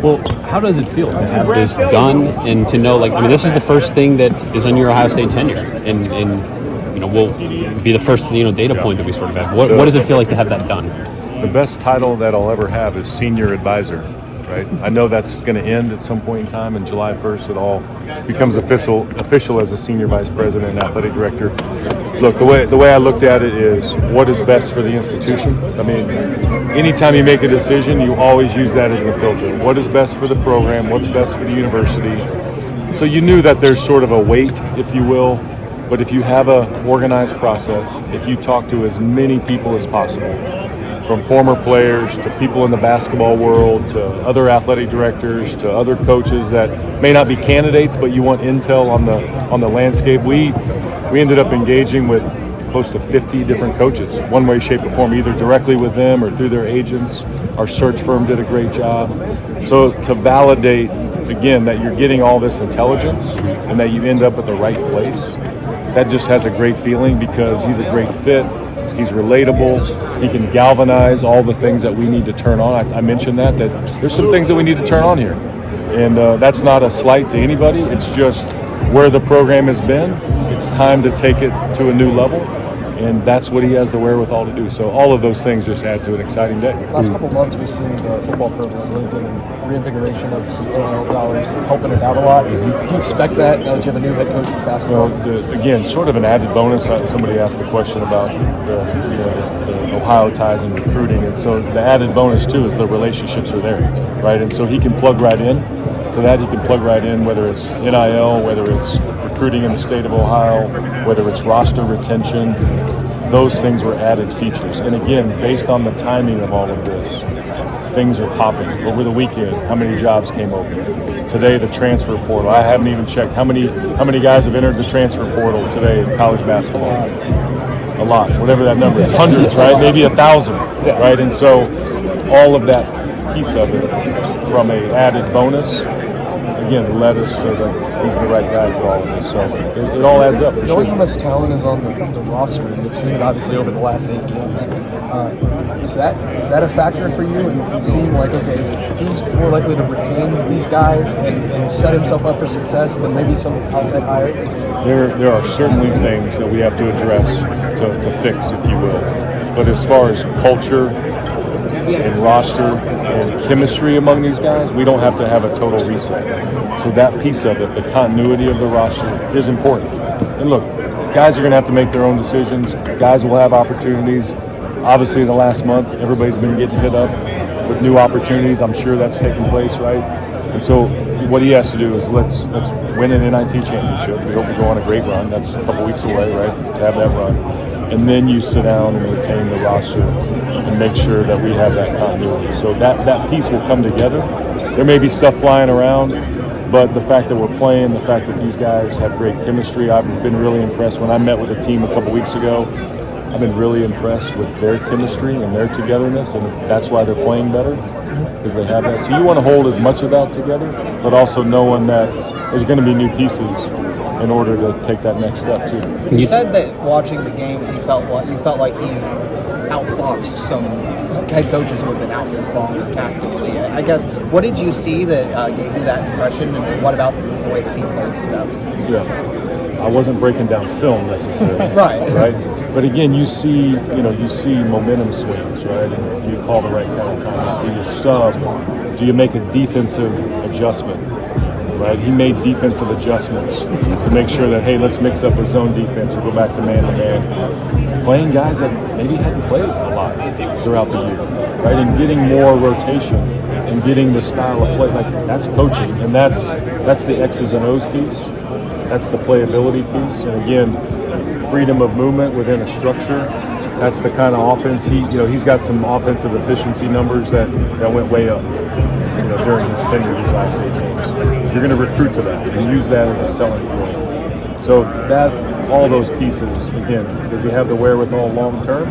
Well, how does it feel to have this done and to know, like, I mean, this is the first thing that is on your Ohio State tenure, and will be the first, data point that we sort of have. What does it feel like to have that done? The best title that I'll ever have is senior advisor, right? I know that's going to end at some point in time, and July 1st it all becomes official as a senior vice president and athletic director. Look, the way I looked at it is what is best for the institution. I mean, anytime you make a decision, you always use that as the filter. What is best for the program? What's best for the university? So you knew that there's sort of a weight, if you will, but if you have an organized process, if you talk to as many people as possible, from former players to people in the basketball world to other athletic directors to other coaches that may not be candidates, but you want intel on the landscape. We ended up engaging with close to 50 different coaches, one way, shape, or form, either directly with them or through their agents. Our search firm did a great job. So to validate, again, that you're getting all this intelligence and that you end up at the right place, that just has a great feeling because he's a great fit. He's relatable. He can galvanize all the things that we need to turn on. I mentioned that there's some things that we need to turn on here. And that's not a slight to anybody. It's just where the program has been. It's time to take it to a new level. And that's what he has the wherewithal to do. So all of those things just add to an exciting day. Last couple of months, we've seen the football program really getting reinvigoration of some NIL dollars, helping it out a lot. Do you expect that now that you have a new head coach for basketball? Again, sort of an added bonus. Somebody asked the question about the Ohio ties and recruiting. And so the added bonus, too, is the relationships are there, right? And so he can plug right in. To that, he can plug right in, whether it's NIL, whether it's recruiting in the state of Ohio, whether it's roster retention. Those things were added features. And again, based on the timing of all of this, things are popping. Over the weekend, how many jobs came open? Today, the transfer portal. I haven't even checked how many guys have entered the transfer portal today in college basketball. A lot, whatever that number is. Hundreds, right? Maybe 1,000, right? And so all of that piece of it from a added bonus, again, led us to he's the right guy for all of this. So it all adds up for sure. Knowing how much talent is on the roster, and you've seen it obviously over the last 8 games, is that a factor for you? And seeing like, okay, he's more likely to retain these guys and set himself up for success than maybe some outside hire? There are certainly things that we have to address to fix, if you will. But as far as culture and roster and chemistry among these guys, we don't have to have a total reset. So that piece of it, the continuity of the roster, is important. And look, guys are going to have to make their own decisions. Guys will have opportunities. Obviously, in the last month, everybody's been getting hit up with new opportunities. I'm sure that's taking place, right? And so what he has to do is let's win an NIT championship. We hope we go on a great run. That's a couple weeks away, right, to have that run. And then you sit down and retain the roster and make sure that we have that continuity. So that piece will come together. There may be stuff flying around, but the fact that we're playing, the fact that these guys have great chemistry, I've been really impressed. When I met with a team a couple weeks ago, I've been really impressed with their chemistry and their togetherness, and that's why they're playing better, because they have that. So you want to hold as much of that together, but also knowing that there's going to be new pieces in order to take that next step too. You said that watching the games, you felt like he outfoxed some head coaches who have been out this long tactically. I guess, what did you see that gave you that impression, and what about the way the team played stood out to you? Yeah, I wasn't breaking down film necessarily. Right. But again, you see momentum swings, right? And do you call the right kind of time? Do you sub? Do you make a defensive adjustment? Right? He made defensive adjustments to make sure that, hey, let's mix up a zone defense or go back to man-to-man. Playing guys that maybe hadn't played a lot throughout the year, right? And getting more rotation and getting the style of play. Like, that's coaching, and that's the X's and O's piece. That's the playability piece. And again, freedom of movement within a structure. That's the kind of offense he's got some offensive efficiency numbers that went way up, during his tenure these last 8 games. You're going to recruit to that and use that as a selling point. So all those pieces, again, does he have the wherewithal long term?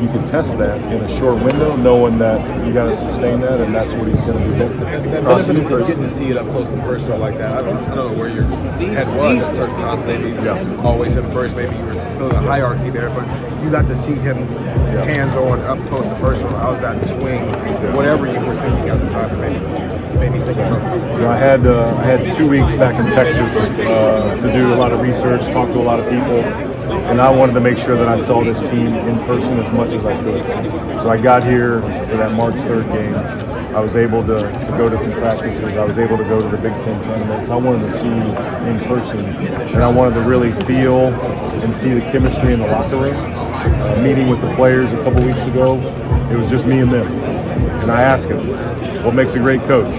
You can test that in a short window, knowing that you got to sustain that, and that's what he's going to do. That benefit of just getting to see it up close and personal like that. I don't know where your head was at certain times. Maybe always at first. Maybe you were building a hierarchy there, but you got to see him hands-on, up close and personal. How was that swing? Whatever you were thinking at the time, made me think of it. I had 2 weeks back in Texas to do a lot of research, talk to a lot of people, and I wanted to make sure that I saw this team in person as much as I could. So I got here for that March 3rd game. I was able to go to some practices. I was able to go to the Big Ten tournaments. I wanted to see in person, and I wanted to really feel and see the chemistry in the locker room. Meeting with the players a couple weeks ago, it was just me and them. And I asked them, what makes a great coach?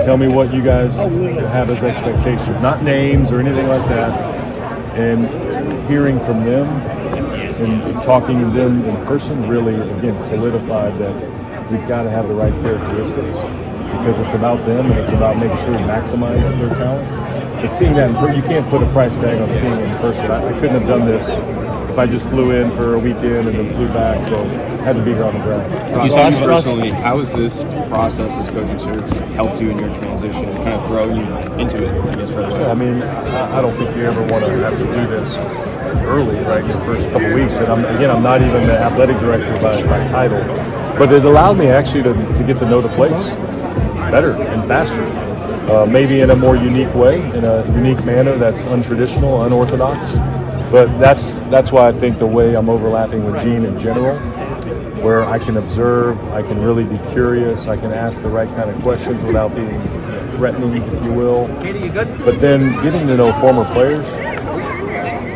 Tell me what you guys have as expectations, not names or anything like that. And hearing from them and talking to them in person really, again, solidified that we've got to have the right characteristics because it's about them and it's about making sure we maximize their talent. But seeing that, you can't put a price tag on seeing it in person. I couldn't have done this if I just flew in for a weekend and then flew back, so I had to be here on the ground. Personally, how has this process, this coaching search, helped you in your transition, kind of throw you into it, I guess, right away? I mean, I don't think you ever want to have to do this early, right, in the first couple of weeks. And I'm not even the athletic director by title, but it allowed me actually to get to know the place better and faster. Maybe in a more unique way, in a unique manner that's untraditional, unorthodox. But that's why I think the way I'm overlapping with Gene in general, where I can observe, I can really be curious, I can ask the right kind of questions without being threatening, if you will. But then getting to know former players,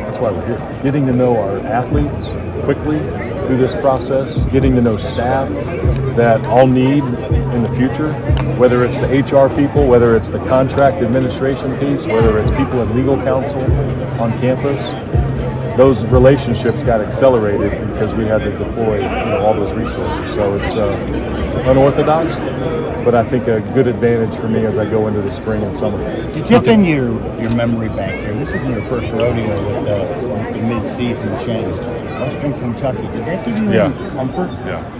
that's why we're here. Getting to know our athletes quickly through this process, getting to know staff that I'll need in the future, whether it's the HR people, whether it's the contract administration piece, whether it's people in legal counsel on campus. Those relationships got accelerated because we had to deploy all those resources. So it's unorthodox, but I think a good advantage for me as I go into the spring and summer. To tip in your memory bank here, this isn't your first rodeo with the mid-season change. Western Kentucky, did that give you any comfort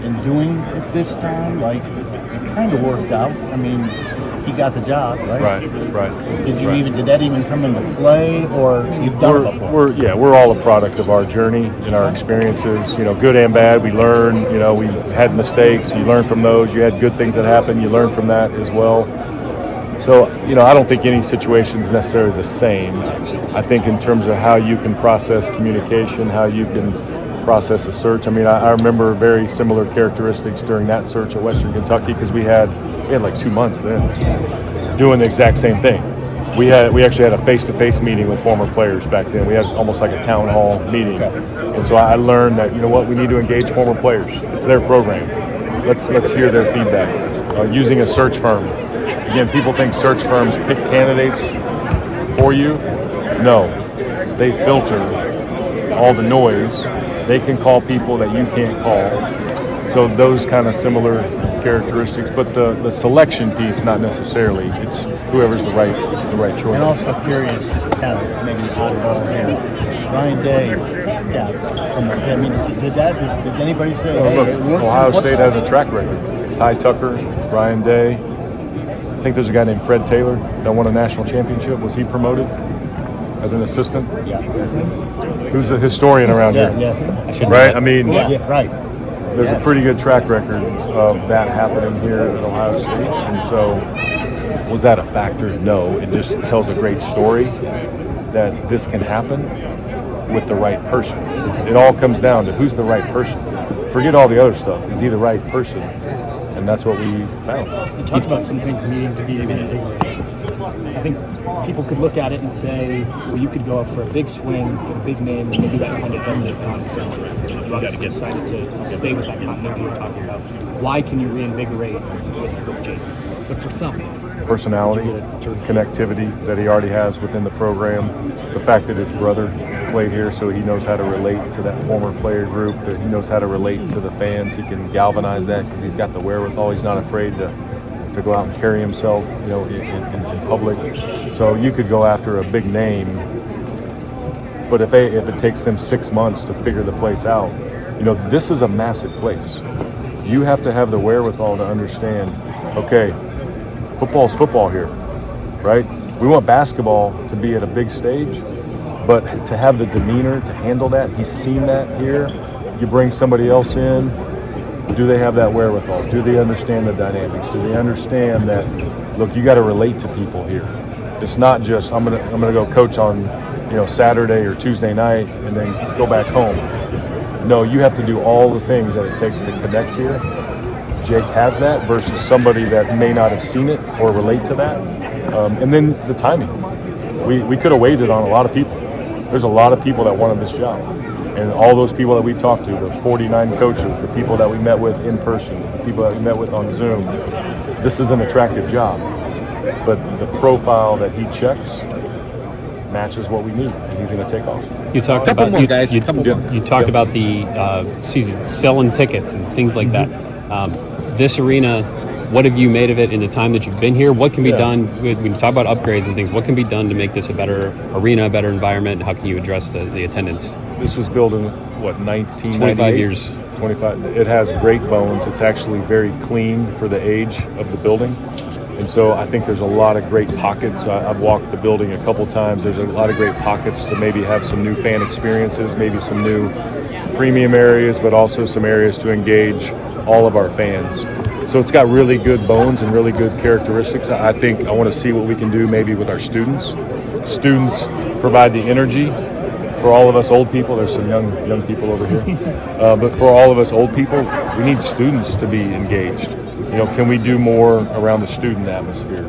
in doing it this time? Like, it kind of worked out. I mean, he got the job, right? Right. Did that even come into play, or you've done it before? We're all a product of our journey and our experiences, good and bad. We learn, we had mistakes, you learn from those. You had good things that happened, you learn from that as well. So, I don't think any situation is necessarily the same. I think in terms of how you can process communication, how you can process a search. I mean, I remember very similar characteristics during that search at Western Kentucky because we had like 2 months then doing the exact same thing. We actually had a face-to-face meeting with former players back then. We had almost like a town hall meeting. And so I learned that, we need to engage former players. It's their program. Let's hear their feedback. Using a search firm. Again, people think search firms pick candidates for you. No, they filter all the noise. They can call people that you can't call. So those kind of similar characteristics, but the selection piece, not necessarily. It's whoever's the right choice. And also curious, just kind of maybe oddball here. Ryan Day, I mean, did anybody say? Look, Ohio State has a track record. Ty Tucker, Ryan Day. I think there's a guy named Fred Taylor that won a national championship. Was he promoted as an assistant? Yeah. Who's a historian around here? Yeah. Right? I mean, right. There's a pretty good track record of that happening here at Ohio State. And so, was that a factor? No. It just tells a great story that this can happen with the right person. It all comes down to who's the right person. Forget all the other stuff. Is he the right person? And that's what we found. You talked about some things needing to be reinvigorated. I think people could look at it and say, well, you could go up for a big swing, get a big name, and maybe that kind of does it on its own. You obviously decided to stay with that continuity you're talking about. Why can you reinvigorate with Jake? But for some, personality, connectivity that he already has within the program, the fact that his brother played here, so he knows how to relate to that former player group, that he knows how to relate to the fans. He can galvanize that because he's got the wherewithal. He's not afraid to go out and carry himself, in public. So you could go after a big name, but if it takes them 6 months to figure the place out, this is a massive place. You have to have the wherewithal to understand, okay, football's football here, right? We want basketball to be at a big stage, But to have the demeanor to handle that, he's seen that here. You bring somebody else in, do they have that wherewithal? Do they understand the dynamics? Do they understand that, look, you got to relate to people here. It's not just I'm gonna go coach on Saturday or Tuesday night and then go back home. No, you have to do all the things that it takes to connect here. Jake has that versus somebody that may not have seen it or relate to that. And then the timing. We could have waited on a lot of people. There's a lot of people that wanted this job. And all those people that we talked to, the 49 coaches, the people that we met with in person, the people that we met with on Zoom, this is an attractive job. But the profile that he checks matches what we need, and he's going to take off. You talked about you talked about the season, selling tickets and things like that. This arena, what have you made of it in the time that you've been here? What can be done? When you talk about upgrades and things, what can be done to make this a better arena, a better environment? How can you address the attendance? This was built in, 1998? 25 years. 25. It has great bones. It's actually very clean for the age of the building. And so I think there's a lot of great pockets. I've walked the building a couple times. There's a lot of great pockets to maybe have some new fan experiences, maybe some new premium areas, but also some areas to engage all of our fans. So it's got really good bones and really good characteristics. I think I want to see what we can do maybe with our students. Students provide the energy. For all of us old people, there's some young people over here. But for all of us old people, we need students to be engaged. Can we do more around the student atmosphere?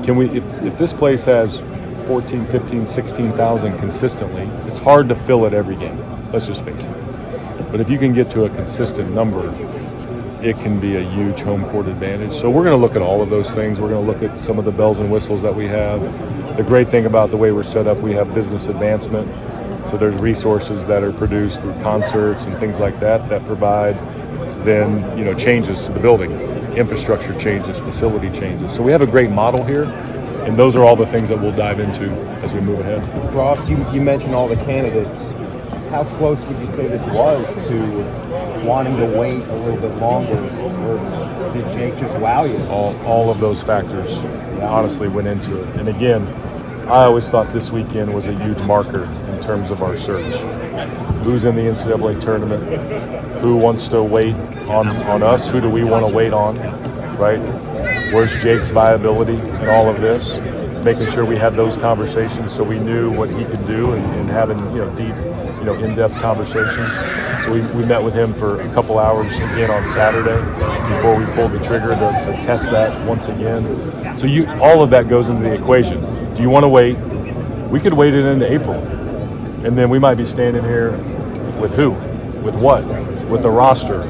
Can we, if this place has 14, 15, 16,000 consistently, it's hard to fill it every game. Let's just face it. But if you can get to a consistent number, it can be a huge home court advantage. So we're going to look at all of those things. We're going to look at some of the bells and whistles that we have. The great thing about the way we're set up, we have business advancement. So there's resources that are produced through concerts and things like that provide then changes to the building, infrastructure changes, facility changes. So we have a great model here, and those are all the things that we'll dive into as we move ahead. Ross, you mentioned all the candidates. How close would you say this was to wanting to wait a little bit longer, or did Jake just wow you? All of those factors honestly went into it. And again, I always thought this weekend was a huge marker in terms of our search. Who's in the NCAA tournament? Who wants to wait on us? Who do we want to wait on, right? Where's Jake's viability in all of this? Making sure we had those conversations so we knew what he could do and having deep, in-depth conversations. So we met with him for a couple hours again on Saturday before we pulled the trigger to test that once again. So all of that goes into the equation. Do you want to wait? We could wait it into April, and then we might be standing here with who? With what? With the roster?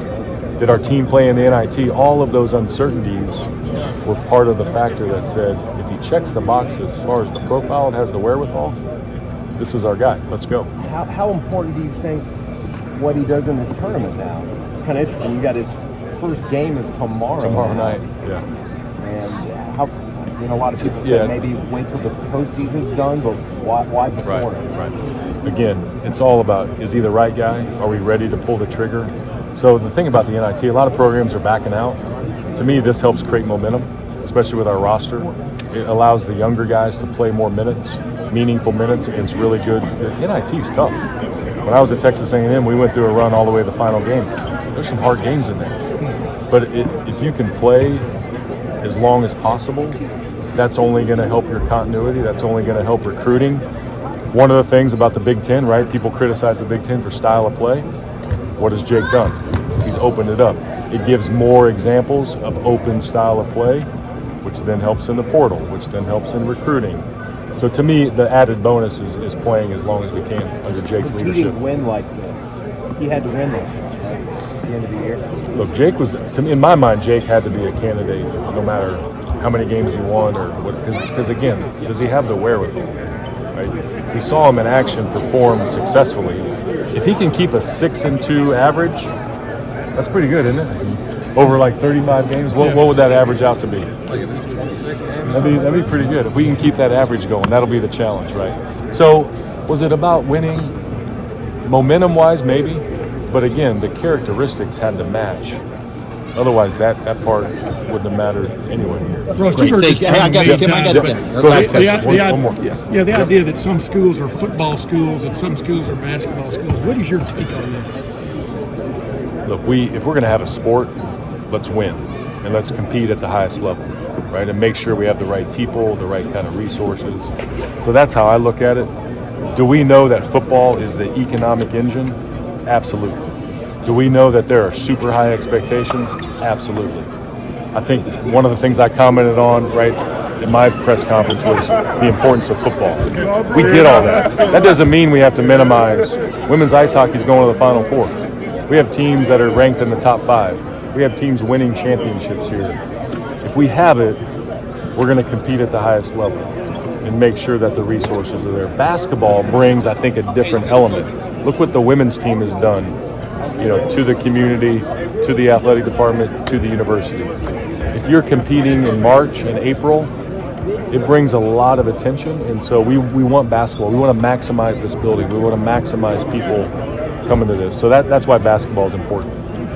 Did our team play in the NIT? All of those uncertainties were part of the factor that said, if he checks the boxes as far as the profile and has the wherewithal, this is our guy. Let's go. How important do you think what he does in this tournament now? It's kind of interesting. You got his first game is tomorrow. Tomorrow night, yeah. And how, a lot of people say maybe wait till the postseason's done, but why before? Right. Again, it's all about, is he the right guy? Are we ready to pull the trigger? So the thing about the NIT, a lot of programs are backing out. To me, this helps create momentum, especially with our roster. It allows the younger guys to play more minutes, meaningful minutes against really good. The NIT's tough. When I was at Texas A&M, we went through a run all the way to the final game. There's some hard games in there. But if you can play as long as possible, that's only going to help your continuity. That's only going to help recruiting. One of the things about the Big Ten, right? People criticize the Big Ten for style of play. What has Jake done? He's opened it up. It gives more examples of open style of play, which then helps in the portal, which then helps in recruiting. So to me, the added bonus is playing as long as we can under Jake's leadership. He didn't win like this. He had to win like this, right? At the end of the year. Look, Jake was, to me, in my mind, Jake had to be a candidate no matter how many games he won or what. Because again, does he have the wherewithal? Right? We saw him in action perform successfully. If he can keep a 6-2 average, that's pretty good, isn't it? Over like 35 games, what would that average out to be? Like at least 26 games. That'd be pretty good. If we can keep that average going, that'll be the challenge, right? So, was it about winning? Momentum-wise, maybe. But again, the characteristics had to match Otherwise, that part wouldn't have mattered anyway. Ross, you've heard this Hey, I got term Tim. I many got times, Tim. but Go ahead, the, Tim. One more. the idea that some schools are football schools and some schools are basketball schools. What is your take on that? Look, if we're going to have a sport, let's win, and let's compete at the highest level, right? And make sure we have the right people, the right kind of resources. So that's how I look at it. Do we know that football is the economic engine? Absolutely. Do we know that there are super high expectations? Absolutely. I think one of the things I commented on, right, in my press conference was the importance of football. We get all that. That doesn't mean we have to minimize. Women's ice hockey is going to the Final Four. We have teams that are ranked in the top 5. We have teams winning championships here. If we have it, we're going to compete at the highest level and make sure that the resources are there. Basketball brings, I think, a different element. Look what the women's team has done, to the community, to the athletic department, to the university. If you're competing in March and April, it brings a lot of attention, and so we want basketball. We want to maximize this building. We want to maximize people coming to this. So that's why basketball is important.